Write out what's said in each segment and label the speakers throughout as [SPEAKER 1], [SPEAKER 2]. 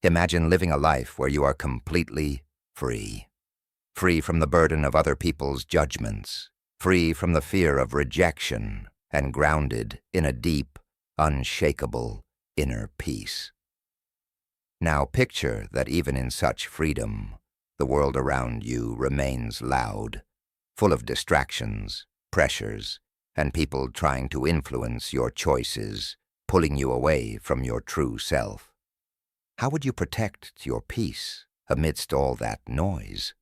[SPEAKER 1] Imagine living a life where you are completely free. Free from the burden of other people's judgments, free from the fear of rejection, and grounded in a deep, unshakable inner peace. Now picture that even in such freedom, the world around you remains loud, full of distractions, pressures, and people trying to influence your choices, pulling you away from your true self. How would you protect your peace amidst all that noise?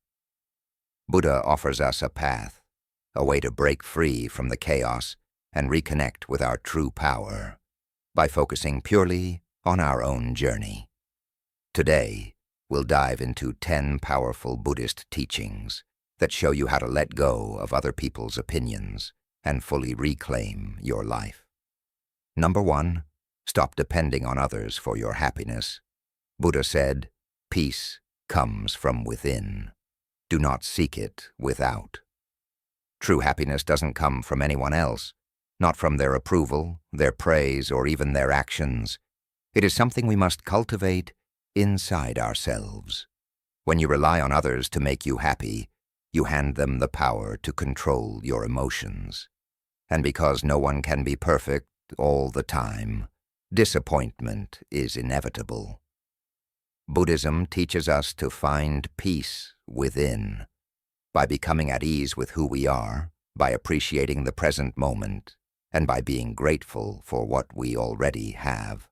[SPEAKER 1] Buddha offers us a path, a way to break free from the chaos and reconnect with our true power by focusing purely on our own journey. Today, we'll dive into 10 powerful Buddhist teachings that show you how to let go of other people's opinions and fully reclaim your life. Number 1, stop depending on others for your happiness. Buddha said, "Peace comes from within. Do not seek it without." True happiness doesn't come from anyone else, not from their approval, their praise, or even their actions. It is something we must cultivate inside ourselves. When you rely on others to make you happy, you hand them the power to control your emotions. And because no one can be perfect all the time, disappointment is inevitable. Buddhism teaches us to find peace within, by becoming at ease with who we are, by appreciating the present moment, and by being grateful for what we already have.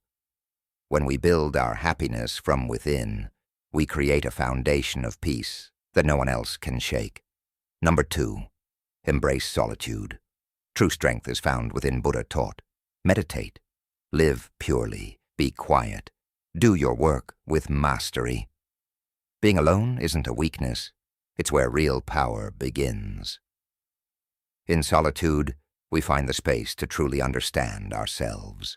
[SPEAKER 1] When we build our happiness from within, we create a foundation of peace that no one else can shake. Number 2, embrace solitude. True strength is found within Buddha taught. Meditate, live purely, be quiet, do your work with mastery. Being alone isn't a weakness, it's where real power begins. In solitude, we find the space to truly understand ourselves.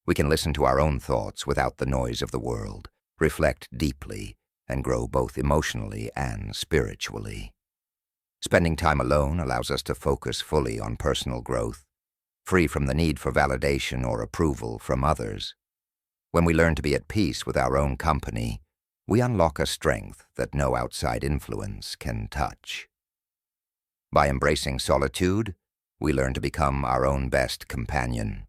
[SPEAKER 1] We can listen to our own thoughts without the noise of the world, reflect deeply, and grow both emotionally and spiritually. Spending time alone allows us to focus fully on personal growth, free from the need for validation or approval from others. When we learn to be at peace with our own company, we unlock a strength that no outside influence can touch. By embracing solitude, we learn to become our own best companion.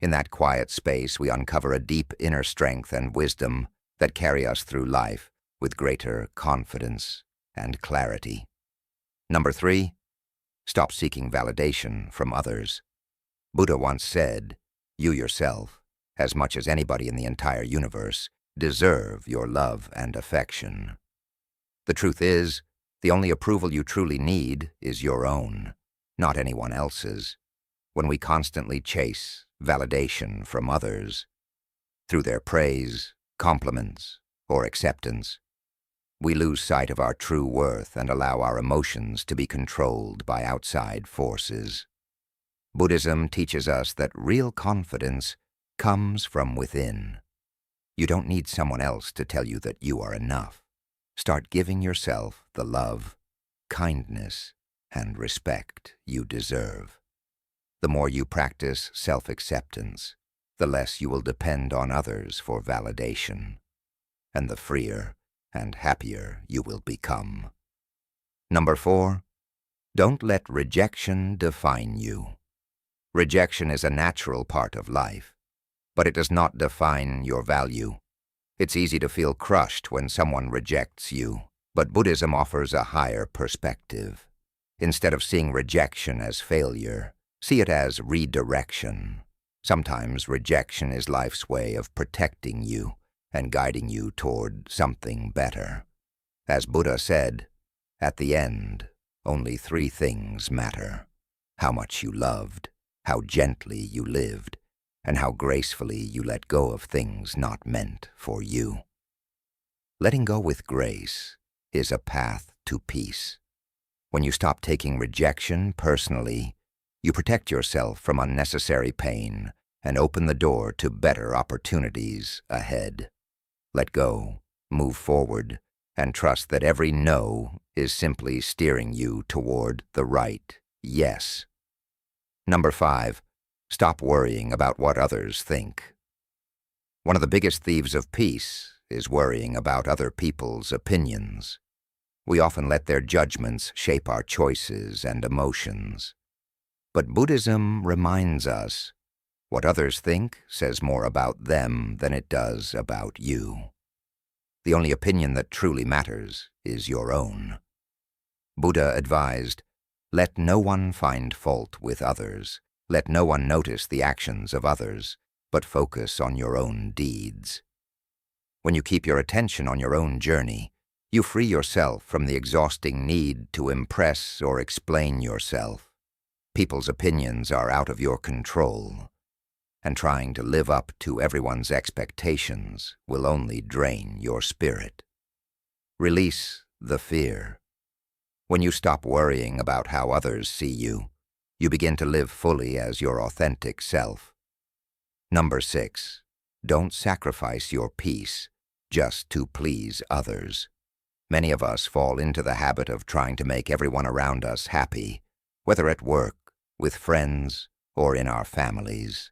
[SPEAKER 1] In that quiet space, we uncover a deep inner strength and wisdom that carry us through life with greater confidence and clarity. Number 3, stop seeking validation from others. Buddha once said, "You yourself, as much as anybody in the entire universe, deserve your love and affection." The truth is, the only approval you truly need is your own, not anyone else's. When we constantly chase validation from others, through their praise, compliments, or acceptance, we lose sight of our true worth and allow our emotions to be controlled by outside forces. Buddhism teaches us that real confidence comes from within. You don't need someone else to tell you that you are enough. Start giving yourself the love, kindness, and respect you deserve. The more you practice self-acceptance, the less you will depend on others for validation, and the freer and happier you will become. Number 4, don't let rejection define you. Rejection is a natural part of life, but it does not define your value. It's easy to feel crushed when someone rejects you, but Buddhism offers a higher perspective. Instead of seeing rejection as failure, see it as redirection. Sometimes rejection is life's way of protecting you and guiding you toward something better. As Buddha said, at the end, only 3 things matter: how much you loved, how gently you lived, and how gracefully you let go of things not meant for you. Letting go with grace is a path to peace. When you stop taking rejection personally, you protect yourself from unnecessary pain and open the door to better opportunities ahead. Let go, move forward, and trust that every no is simply steering you toward the right yes. Number 5, stop worrying about what others think. One of the biggest thieves of peace is worrying about other people's opinions. We often let their judgments shape our choices and emotions. But Buddhism reminds us, what others think says more about them than it does about you. The only opinion that truly matters is your own. Buddha advised, let no one find fault with others. Let no one notice the actions of others, but focus on your own deeds. When you keep your attention on your own journey, you free yourself from the exhausting need to impress or explain yourself. People's opinions are out of your control, and trying to live up to everyone's expectations will only drain your spirit. Release the fear. When you stop worrying about how others see you, you begin to live fully as your authentic self. Number 6, don't sacrifice your peace just to please others. Many of us fall into the habit of trying to make everyone around us happy, whether at work, with friends, or in our families.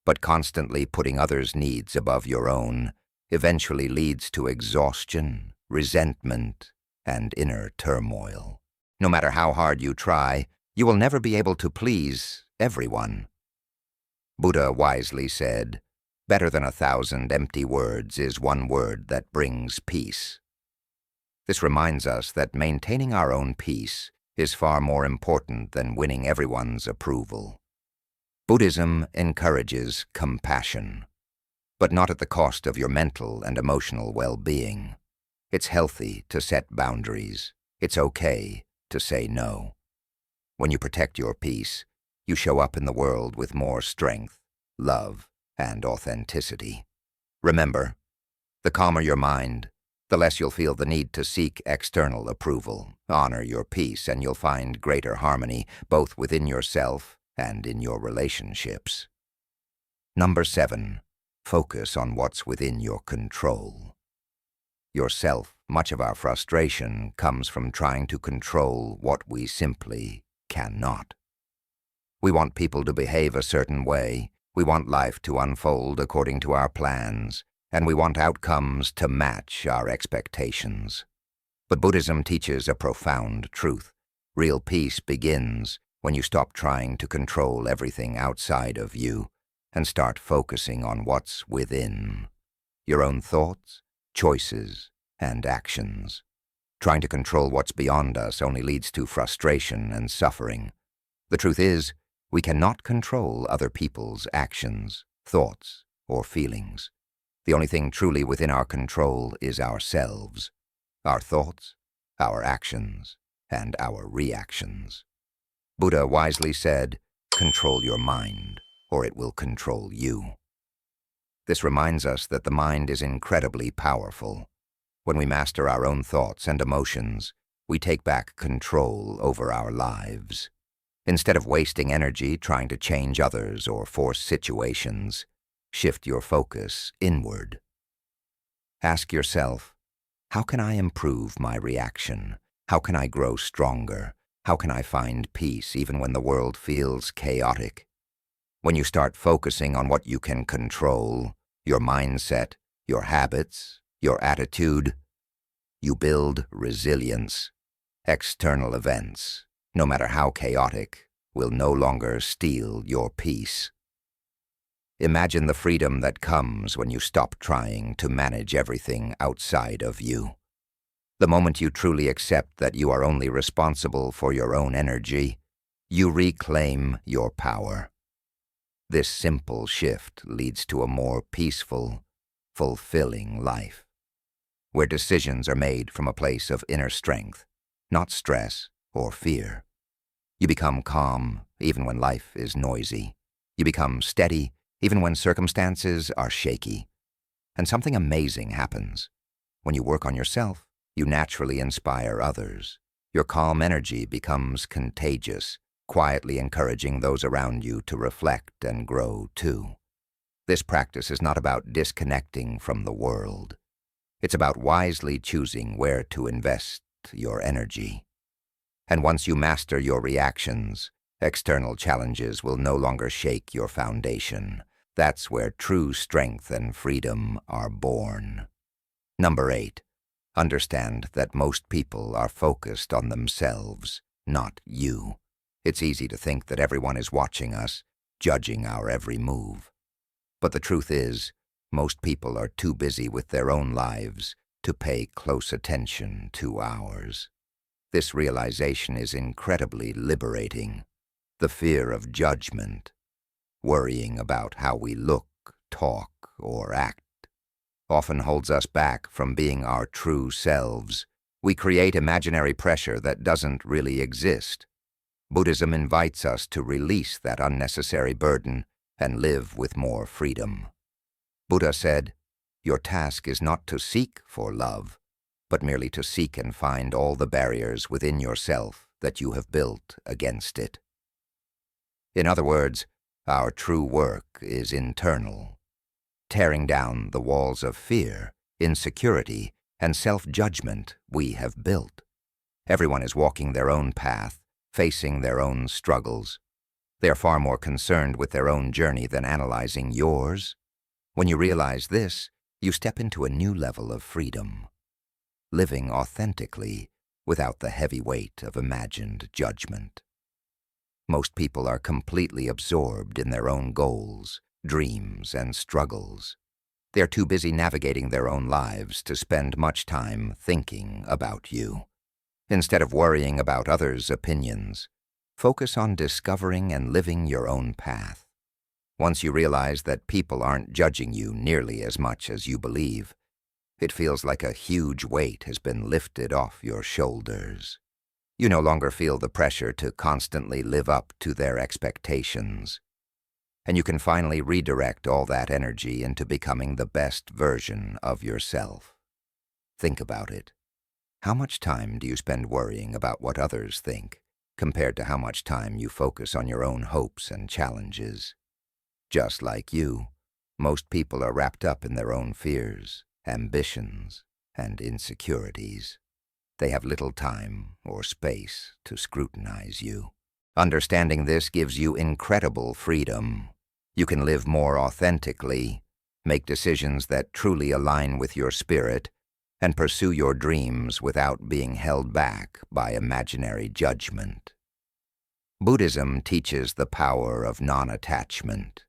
[SPEAKER 1] But constantly putting others' needs above your own eventually leads to exhaustion, resentment, and inner turmoil. No matter how hard you try, you will never be able to please everyone. Buddha wisely said, better than 1,000 empty words is one word that brings peace. This reminds us that maintaining our own peace is far more important than winning everyone's approval. Buddhism encourages compassion, but not at the cost of your mental and emotional well-being. It's healthy to set boundaries. It's okay to say no. When you protect your peace, you show up in the world with more strength, love, and authenticity. Remember, the calmer your mind, the less you'll feel the need to seek external approval. Honor your peace, and you'll find greater harmony both within yourself and in your relationships. Number 7, focus on what's within your control. Yourself, much of our frustration comes from trying to control what we simply cannot. We want people to behave a certain way, we want life to unfold according to our plans, and we want outcomes to match our expectations. But Buddhism teaches a profound truth. Real peace begins when you stop trying to control everything outside of you and start focusing on what's within. Your own thoughts, choices, and actions. Trying to control what's beyond us only leads to frustration and suffering. The truth is, we cannot control other people's actions, thoughts, or feelings. The only thing truly within our control is ourselves, our thoughts, our actions, and our reactions. Buddha wisely said, control your mind, or it will control you. This reminds us that the mind is incredibly powerful. When we master our own thoughts and emotions, we take back control over our lives. Instead of wasting energy trying to change others or force situations, shift your focus inward. Ask yourself, how can I improve my reaction? How can I grow stronger? How can I find peace even when the world feels chaotic? When you start focusing on what you can control, your mindset, your habits, your attitude, you build resilience. External events, no matter how chaotic, will no longer steal your peace. Imagine the freedom that comes when you stop trying to manage everything outside of you. The moment you truly accept that you are only responsible for your own energy, you reclaim your power. This simple shift leads to a more peaceful, fulfilling life, where decisions are made from a place of inner strength, not stress or fear. You become calm even when life is noisy. You become steady even when circumstances are shaky. And something amazing happens. When you work on yourself, you naturally inspire others. Your calm energy becomes contagious, quietly encouraging those around you to reflect and grow too. This practice is not about disconnecting from the world. It's about wisely choosing where to invest your energy. And once you master your reactions, external challenges will no longer shake your foundation. That's where true strength and freedom are born. Number 8. Understand that most people are focused on themselves, not you. It's easy to think that everyone is watching us, judging our every move. But the truth is, most people are too busy with their own lives to pay close attention to ours. This realization is incredibly liberating. The fear of judgment, worrying about how we look, talk, or act, often holds us back from being our true selves. We create imaginary pressure that doesn't really exist. Buddhism invites us to release that unnecessary burden and live with more freedom. Buddha said, "Your task is not to seek for love, but merely to seek and find all the barriers within yourself that you have built against it." In other words, our true work is internal, tearing down the walls of fear, insecurity, and self-judgment we have built. Everyone is walking their own path, facing their own struggles. They are far more concerned with their own journey than analyzing yours. When you realize this, you step into a new level of freedom, living authentically without the heavy weight of imagined judgment. Most people are completely absorbed in their own goals, dreams, and struggles. They are too busy navigating their own lives to spend much time thinking about you. Instead of worrying about others' opinions, focus on discovering and living your own path. Once you realize that people aren't judging you nearly as much as you believe, it feels like a huge weight has been lifted off your shoulders. You no longer feel the pressure to constantly live up to their expectations, and you can finally redirect all that energy into becoming the best version of yourself. Think about it. How much time do you spend worrying about what others think, compared to how much time you focus on your own hopes and challenges? Just like you, most people are wrapped up in their own fears, ambitions, and insecurities. They have little time or space to scrutinize you. Understanding this gives you incredible freedom. You can live more authentically, make decisions that truly align with your spirit, and pursue your dreams without being held back by imaginary judgment. Buddhism teaches the power of non-attachment,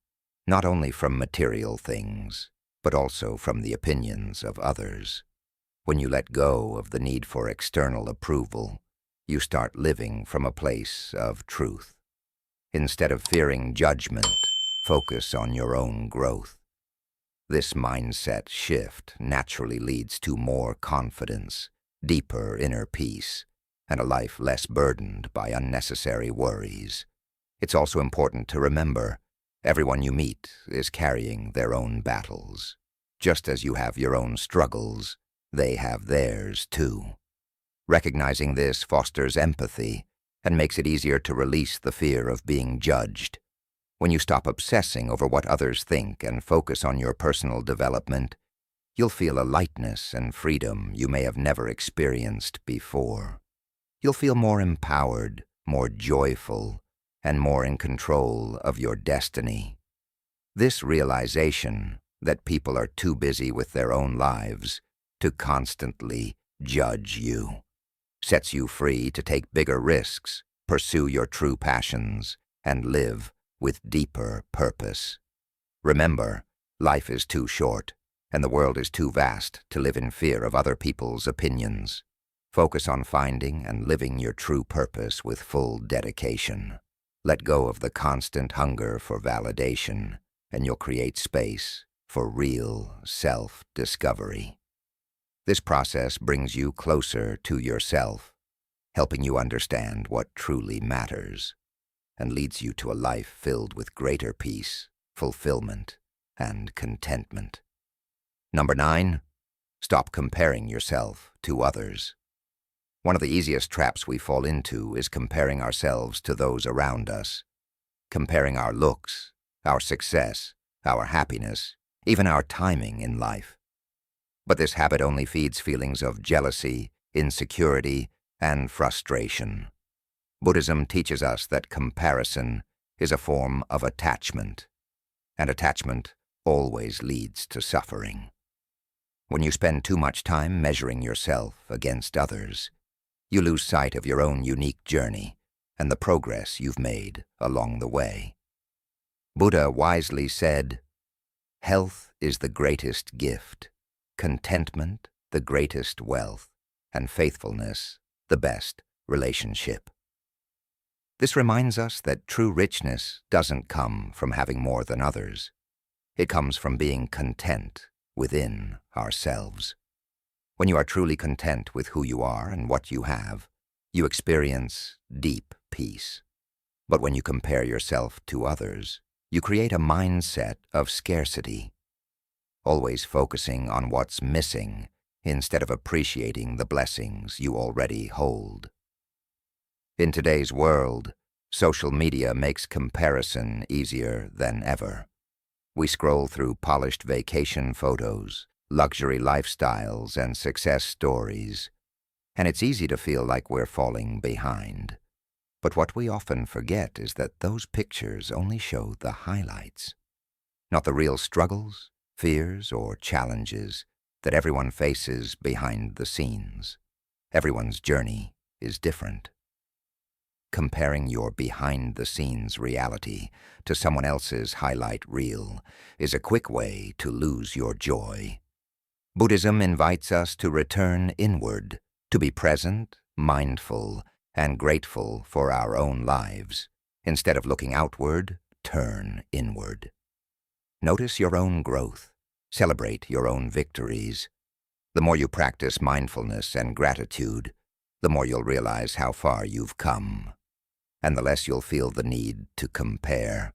[SPEAKER 1] not only from material things, but also from the opinions of others. When you let go of the need for external approval, you start living from a place of truth. Instead of fearing judgment, focus on your own growth. This mindset shift naturally leads to more confidence, deeper inner peace, and a life less burdened by unnecessary worries. It's also important to remember, everyone you meet is carrying their own battles. Just as you have your own struggles, they have theirs too. Recognizing this fosters empathy and makes it easier to release the fear of being judged. When you stop obsessing over what others think and focus on your personal development, you'll feel a lightness and freedom you may have never experienced before. You'll feel more empowered, more joyful, and more in control of your destiny. This realization that people are too busy with their own lives to constantly judge you sets you free to take bigger risks, pursue your true passions, and live with deeper purpose. Remember, life is too short, and the world is too vast to live in fear of other people's opinions. Focus on finding and living your true purpose with full dedication. Let go of the constant hunger for validation, and you'll create space for real self-discovery. This process brings you closer to yourself, helping you understand what truly matters, and leads you to a life filled with greater peace, fulfillment, and contentment. Number 9, stop comparing yourself to others. One of the easiest traps we fall into is comparing ourselves to those around us, comparing our looks, our success, our happiness, even our timing in life. But this habit only feeds feelings of jealousy, insecurity, and frustration. Buddhism teaches us that comparison is a form of attachment, and attachment always leads to suffering. When you spend too much time measuring yourself against others, you lose sight of your own unique journey and the progress you've made along the way. Buddha wisely said, "Health is the greatest gift, contentment the greatest wealth, and faithfulness the best relationship." This reminds us that true richness doesn't come from having more than others. It comes from being content within ourselves. When you are truly content with who you are and what you have, you experience deep peace. But when you compare yourself to others, you create a mindset of scarcity, always focusing on what's missing instead of appreciating the blessings you already hold. In today's world, social media makes comparison easier than ever. We scroll through polished vacation photos, luxury lifestyles, and success stories, and it's easy to feel like we're falling behind. But what we often forget is that those pictures only show the highlights, not the real struggles, fears, or challenges that everyone faces behind the scenes. Everyone's journey is different. Comparing your behind-the-scenes reality to someone else's highlight reel is a quick way to lose your joy. Buddhism invites us to return inward, to be present, mindful, and grateful for our own lives. Instead of looking outward, turn inward. Notice your own growth. Celebrate your own victories. The more you practice mindfulness and gratitude, the more you'll realize how far you've come, and the less you'll feel the need to compare.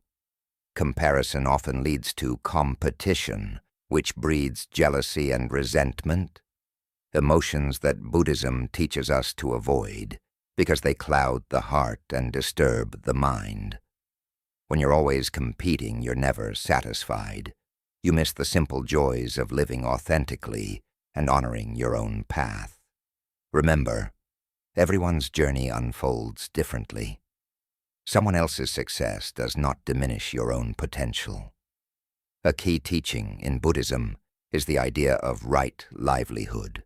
[SPEAKER 1] Comparison often leads to competition, which breeds jealousy and resentment, emotions that Buddhism teaches us to avoid because they cloud the heart and disturb the mind. When you're always competing, you're never satisfied. You miss the simple joys of living authentically and honoring your own path. Remember, everyone's journey unfolds differently. Someone else's success does not diminish your own potential. A key teaching in Buddhism is the idea of right livelihood,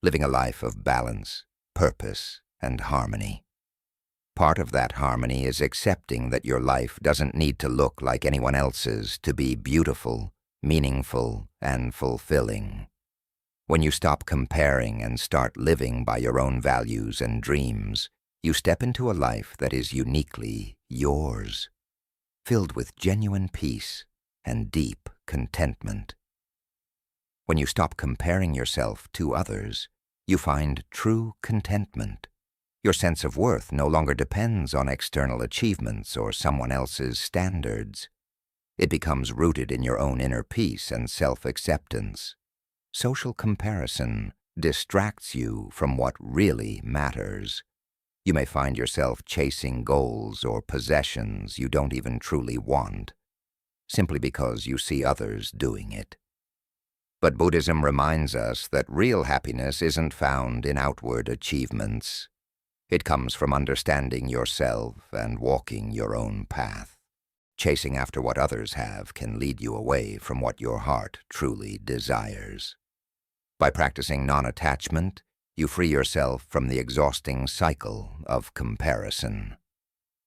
[SPEAKER 1] living a life of balance, purpose, and harmony. Part of that harmony is accepting that your life doesn't need to look like anyone else's to be beautiful, meaningful, and fulfilling. When you stop comparing and start living by your own values and dreams, you step into a life that is uniquely yours, filled with genuine peace and deep contentment. When you stop comparing yourself to others, you find true contentment. Your sense of worth no longer depends on external achievements or someone else's standards. It becomes rooted in your own inner peace and self-acceptance. Social comparison distracts you from what really matters. You may find yourself chasing goals or possessions you don't even truly want, simply because you see others doing it. But Buddhism reminds us that real happiness isn't found in outward achievements. It comes from understanding yourself and walking your own path. Chasing after what others have can lead you away from what your heart truly desires. By practicing non-attachment, you free yourself from the exhausting cycle of comparison.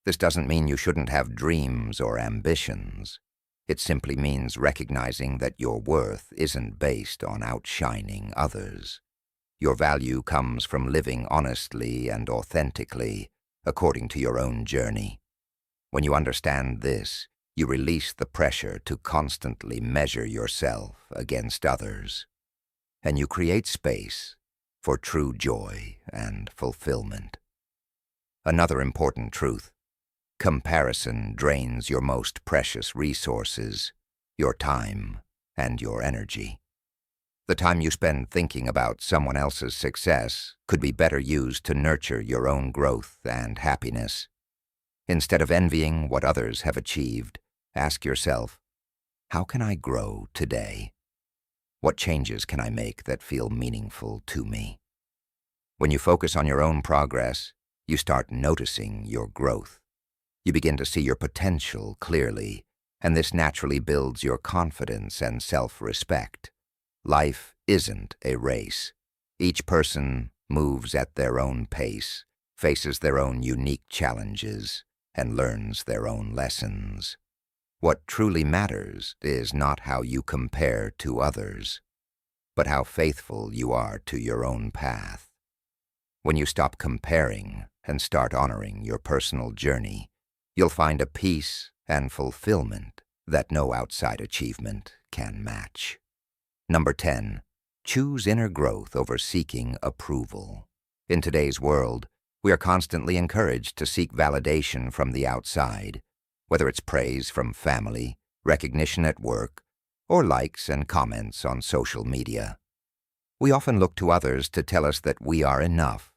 [SPEAKER 1] This doesn't mean you shouldn't have dreams or ambitions. It simply means recognizing that your worth isn't based on outshining others. Your value comes from living honestly and authentically, according to your own journey. When you understand this, you release the pressure to constantly measure yourself against others, and you create space for true joy and fulfillment. Another important truth: comparison drains your most precious resources, your time and your energy. The time you spend thinking about someone else's success could be better used to nurture your own growth and happiness. Instead of envying what others have achieved, ask yourself, how can I grow today? What changes can I make that feel meaningful to me? When you focus on your own progress, you start noticing your growth. You begin to see your potential clearly, and this naturally builds your confidence and self-respect. Life isn't a race. Each person moves at their own pace, faces their own unique challenges, and learns their own lessons. What truly matters is not how you compare to others, but how faithful you are to your own path. When you stop comparing and start honoring your personal journey, you'll find a peace and fulfillment that no outside achievement can match. Number 10. Choose inner growth over seeking approval. In today's world, we are constantly encouraged to seek validation from the outside, whether it's praise from family, recognition at work, or likes and comments on social media. We often look to others to tell us that we are enough,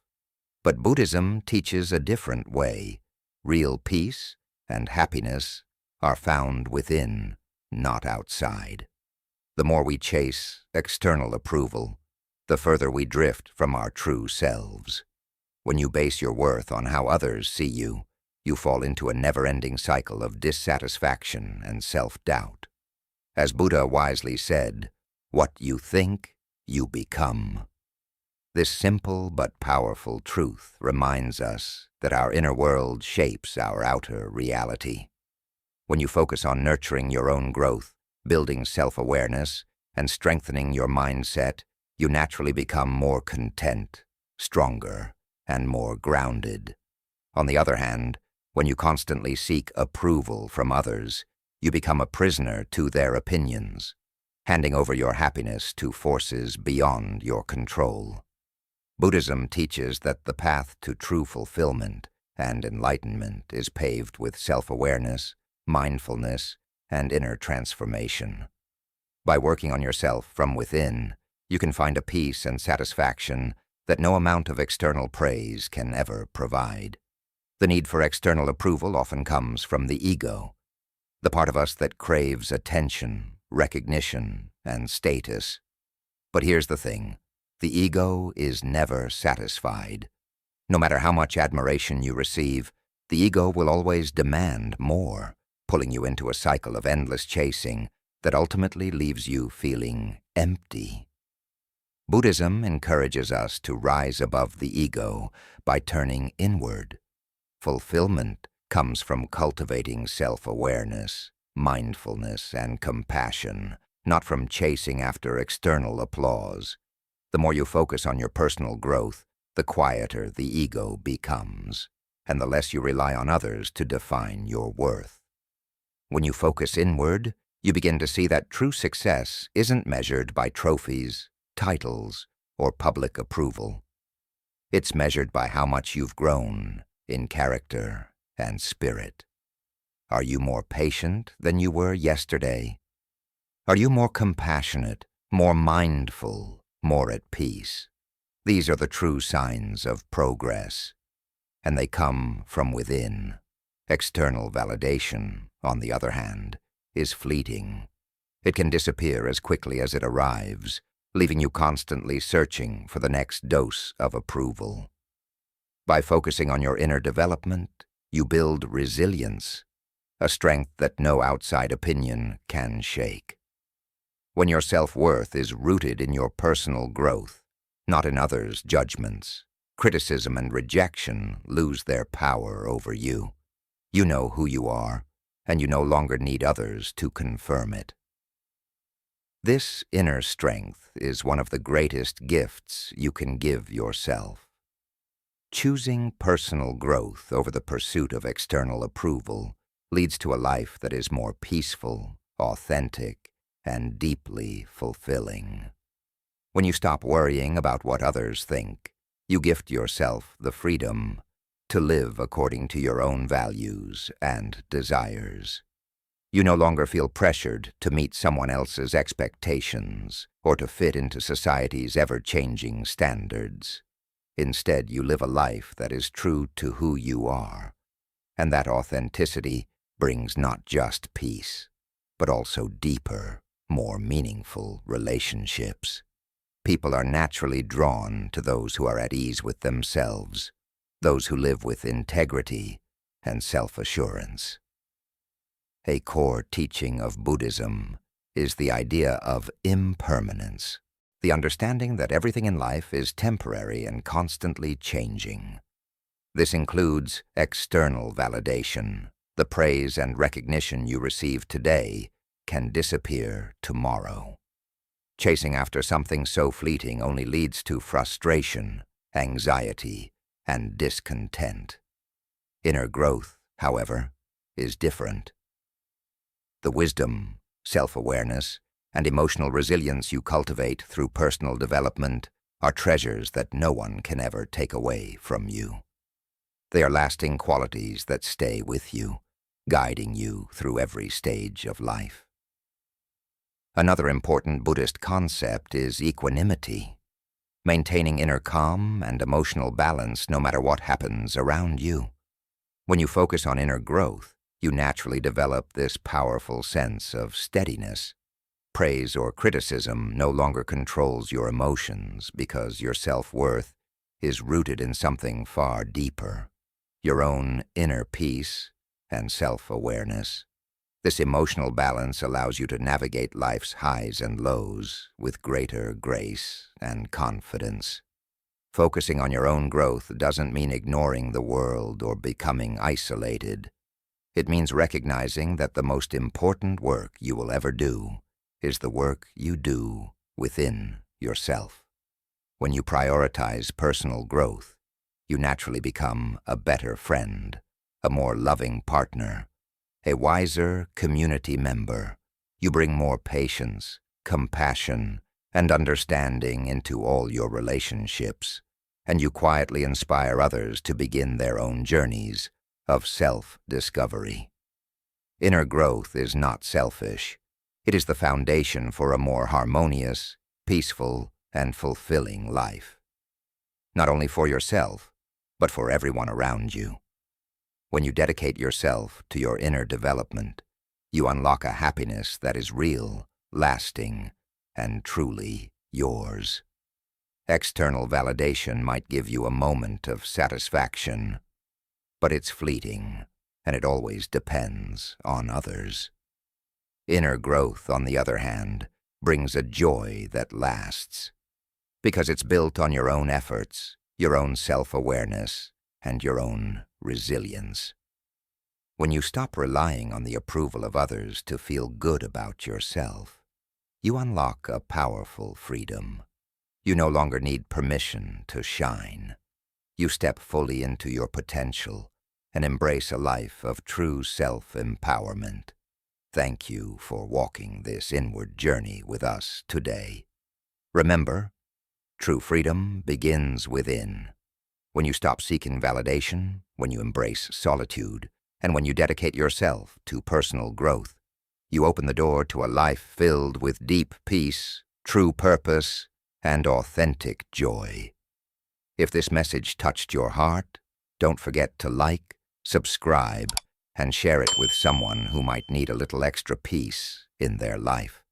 [SPEAKER 1] but Buddhism teaches a different way. Real peace and happiness are found within, not outside. The more we chase external approval, the further we drift from our true selves. When you base your worth on how others see you, you fall into a never-ending cycle of dissatisfaction and self-doubt. As Buddha wisely said, "What you think, you become." This simple but powerful truth reminds us that our inner world shapes our outer reality. When you focus on nurturing your own growth, building self-awareness, and strengthening your mindset, you naturally become more content, stronger, and more grounded. On the other hand, when you constantly seek approval from others, you become a prisoner to their opinions, handing over your happiness to forces beyond your control. Buddhism teaches that the path to true fulfillment and enlightenment is paved with self-awareness, mindfulness, and inner transformation. By working on yourself from within, you can find a peace and satisfaction that no amount of external praise can ever provide. The need for external approval often comes from the ego, the part of us that craves attention, recognition, and status. But here's the thing, the ego is never satisfied. No matter how much admiration you receive, the ego will always demand more, pulling you into a cycle of endless chasing that ultimately leaves you feeling empty. Buddhism encourages us to rise above the ego by turning inward. Fulfillment comes from cultivating self-awareness, mindfulness, and compassion, not from chasing after external applause. The more you focus on your personal growth, the quieter the ego becomes, and the less you rely on others to define your worth. When you focus inward, you begin to see that true success isn't measured by trophies, titles, or public approval. It's measured by how much you've grown in character and spirit. Are you more patient than you were yesterday? Are you more compassionate, more mindful, more at peace? These are the true signs of progress, and they come from within. External validation, on the other hand, is fleeting. It can disappear as quickly as it arrives, leaving you constantly searching for the next dose of approval. By focusing on your inner development, you build resilience, a strength that no outside opinion can shake. When your self-worth is rooted in your personal growth, not in others' judgments, criticism and rejection lose their power over you. You know who you are, and you no longer need others to confirm it. This inner strength is one of the greatest gifts you can give yourself. Choosing personal growth over the pursuit of external approval leads to a life that is more peaceful, authentic, and deeply fulfilling. When you stop worrying about what others think, you gift yourself the freedom to live according to your own values and desires. You no longer feel pressured to meet someone else's expectations or to fit into society's ever-changing standards. Instead, you live a life that is true to who you are, and that authenticity brings not just peace, but also deeper, more meaningful relationships. People are naturally drawn to those who are at ease with themselves, those who live with integrity and self-assurance. A core teaching of Buddhism is the idea of impermanence, the understanding that everything in life is temporary and constantly changing. This includes external validation. The praise and recognition you receive today can disappear tomorrow. Chasing after something so fleeting only leads to frustration, anxiety, and discontent. Inner growth, however, is different. The wisdom, self-awareness, and emotional resilience you cultivate through personal development are treasures that no one can ever take away from you. They are lasting qualities that stay with you, guiding you through every stage of life. Another important Buddhist concept is equanimity, maintaining inner calm and emotional balance no matter what happens around you. When you focus on inner growth, you naturally develop this powerful sense of steadiness. Praise or criticism no longer controls your emotions because your self-worth is rooted in something far deeper, your own inner peace and self-awareness. This emotional balance allows you to navigate life's highs and lows with greater grace and confidence. Focusing on your own growth doesn't mean ignoring the world or becoming isolated. It means recognizing that the most important work you will ever do is the work you do within yourself. When you prioritize personal growth, you naturally become a better friend, a more loving partner, a wiser community member. You bring more patience, compassion, and understanding into all your relationships, and you quietly inspire others to begin their own journeys of self-discovery. Inner growth is not selfish. It is the foundation for a more harmonious, peaceful, and fulfilling life. Not only for yourself, but for everyone around you. When you dedicate yourself to your inner development, you unlock a happiness that is real, lasting, and truly yours. External validation might give you a moment of satisfaction, but it's fleeting, and it always depends on others. Inner growth, on the other hand, brings a joy that lasts, because it's built on your own efforts, your own self-awareness, and your own resilience. When you stop relying on the approval of others to feel good about yourself, you unlock a powerful freedom. You no longer need permission to shine. You step fully into your potential and embrace a life of true self-empowerment. Thank you for walking this inward journey with us today. Remember, true freedom begins within. When you stop seeking validation, when you embrace solitude, and when you dedicate yourself to personal growth, you open the door to a life filled with deep peace, true purpose, and authentic joy. If this message touched your heart, don't forget to like, subscribe, and share it with someone who might need a little extra peace in their life.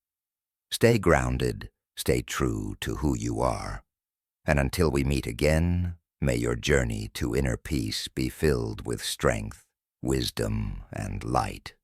[SPEAKER 1] Stay grounded, stay true to who you are, and until we meet again, may your journey to inner peace be filled with strength, wisdom, and light.